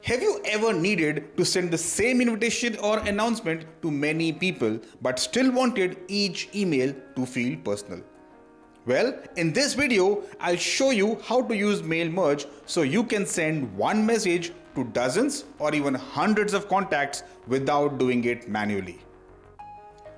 Have you ever needed to send the same invitation or announcement to many people but still wanted each email to feel personal? Well, in this video, I'll show you how to use Mail Merge so you can send one message to dozens or even hundreds of contacts without doing it manually.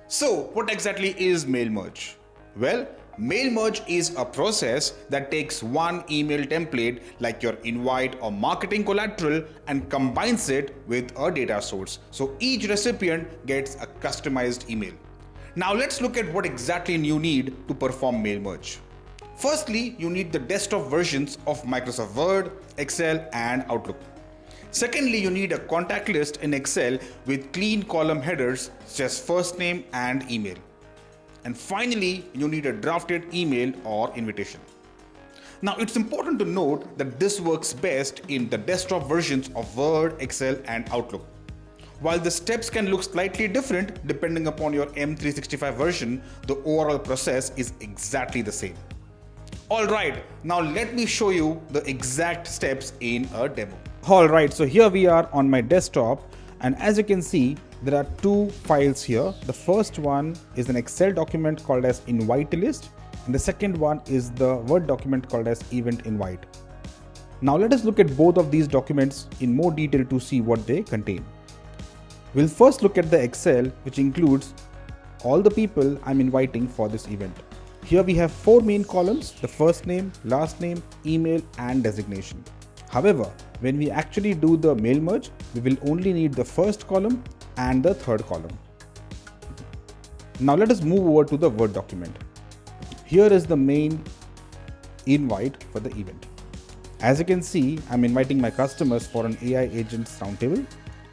So, what exactly is Mail Merge? Well, Mail Merge is a process that takes one email template like your invite or marketing collateral and combines it with a data source. So each recipient gets a customized email. Now let's look at what exactly you need to perform Mail Merge. Firstly, you need the desktop versions of Microsoft Word, Excel, and Outlook. Secondly, you need a contact list in Excel with clean column headers such as first name and email. And finally, you need a drafted email or invitation. Now, it's important to note that this works best in the desktop versions of Word, Excel, and Outlook. While the steps can look slightly different depending upon your M365 version, the overall process is exactly the same. Alright, now let me show you the exact steps in a demo. Alright, so here we are on my desktop, and as you can see, there are two files here. The first one is an Excel document called as invite list, and the second one is the Word document called as event invite. Now let us look at both of these documents in more detail to see what they contain. We'll first look at the Excel, which includes all the people I'm inviting for this event. Here we have four main columns: the first name, last name, email, and designation. However, when we actually do the mail merge, we will only need the first column and the third column. Now let us move over to the Word document. Here is the main invite for the event. As you can see, I'm inviting my customers for an AI agents roundtable,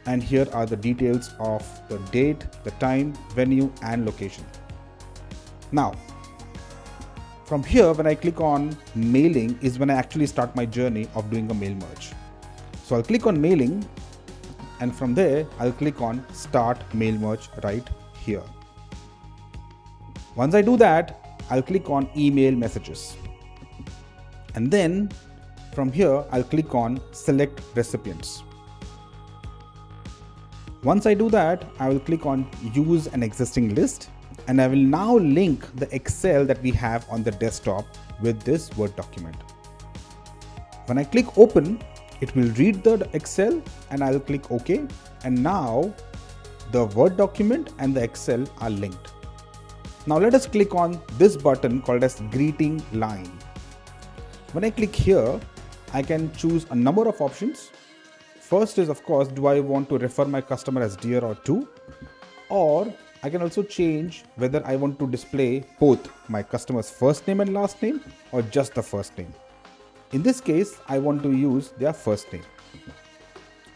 and here are the details of the date, the time, venue, and location. Now, from here, when I click on mailing is when I actually start my journey of doing a mail merge. So I'll click on mailing, and from there I'll click on start mail merge right here. Once I do that, I'll click on email messages, and then from here I'll click on select recipients. Once I do that, I will click on use an existing list, and I will now link the Excel that we have on the desktop with this Word document. When I click open, it will read the Excel, and I'll click OK, and now the Word document and the Excel are linked. Now let us click on this button called as greeting line. When I click here, I can choose a number of options. First is, of course, do I want to refer my customer as dear or to, or I can also change whether I want to display both my customer's first name and last name or just the first name. In this case, I want to use their first name.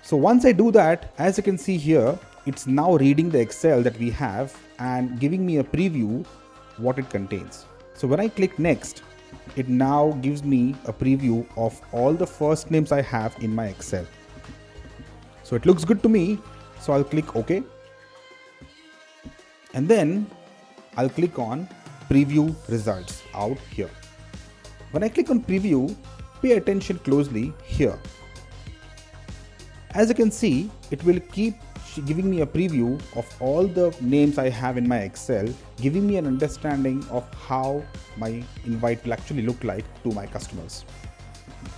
So once I do that, as you can see here, it's now reading the Excel that we have and giving me a preview what it contains. So when I click next, it now gives me a preview of all the first names I have in my Excel. So it looks good to me, so I'll click OK. And then I'll click on preview results out here. When I click on preview, pay attention closely here. As you can see, it will keep giving me a preview of all the names I have in my Excel, giving me an understanding of how my invite will actually look like to my customers.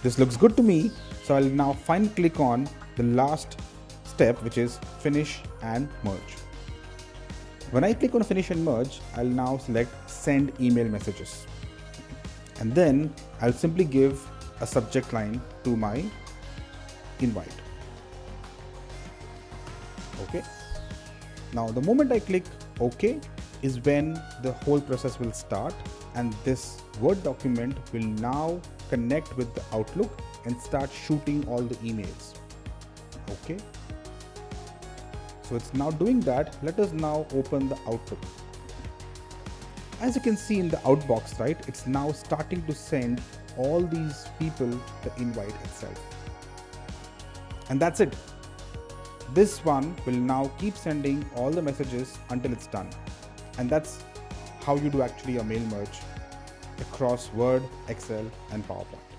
This looks good to me, so I'll now finally click on the last step, which is finish and merge. When I click on finish and merge, I'll now select send email messages, and then I'll simply give a subject line to my invite. Okay. Now the moment I click OK is when the whole process will start, and this Word document will now connect with the Outlook and start shooting all the emails. Okay. So it's now doing that. Let us now open the Outlook. As you can see in the outbox, right, it's now starting to send all these people the invite itself. And that's it. This one will now keep sending all the messages until it's done. And that's how you do actually a mail merge across Word, Excel, and PowerPoint.